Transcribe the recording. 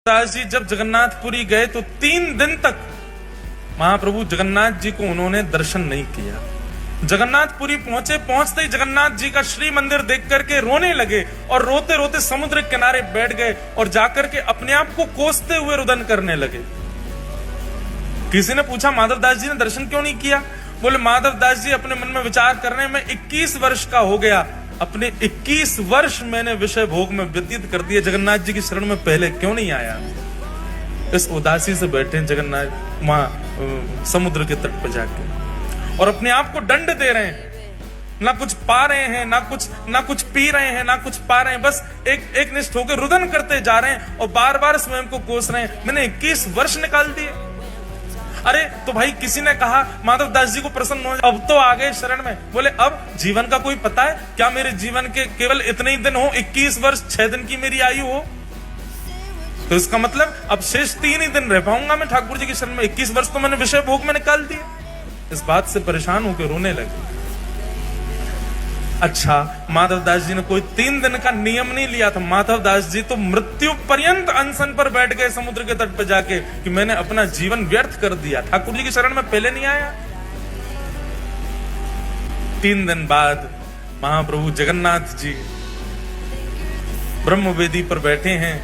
दास जी जब जगन्नाथपुरी गए तो 3 दिन तक महाप्रभु जगन्नाथ जी को उन्होंने दर्शन नहीं किया। जगन्नाथपुरी पहुंचते ही जगन्नाथ जी का श्री मंदिर देख करके रोने लगे और रोते रोते समुद्र किनारे बैठ गए और जाकर के अपने आप को कोसते हुए रुदन करने लगे। किसी ने पूछा माधव दास जी ने दर्शन क्यों नहीं किया? बोले माधव दास जी अपने मन में विचार करने में 21 वर्ष का हो गया, अपने 21 वर्ष मैंने विषय भोग में व्यतीत कर दिए, जगन्नाथ जी की शरण में पहले क्यों नहीं आया? इस उदासी से बैठे जगन्नाथ वहां समुद्र के तट पर जाके और अपने आप को दंड दे रहे हैं। ना कुछ पा रहे हैं, ना कुछ पी रहे हैं, ना कुछ पा रहे हैं, बस एक निष्ठ होकर रुदन करते जा रहे हैं और बार बार स्वयं को कोस रहे हैं। मैंने 21 वर्ष निकाल दिए। अरे तो भाई किसी ने कहा माधव दास जी को प्रसन्न हो, अब तो आ गए शरण में। बोले अब जीवन का कोई पता है क्या? मेरे जीवन के केवल इतने ही दिन हो, 21 वर्ष 6 दिन की मेरी आयु हो, तो इसका मतलब अब शेष 3 ही दिन रह पाऊंगा मैं ठाकुर जी की शरण में। 21 वर्ष तो मैंने विषय भोग में निकाल दिए। इस बात से परेशान होकर रोने लगे। अच्छा, माधव दास जी ने कोई 3 दिन का नियम नहीं लिया था। माधव दास जी तो मृत्यु पर्यंत अनशन पर बैठ गए समुद्र के तट पर जाके कि मैंने अपना जीवन व्यर्थ कर दिया, ठाकुर जी की शरण में पहले नहीं आया। 3 दिन बाद महाप्रभु जगन्नाथ जी ब्रह्मवेदी पर बैठे हैं।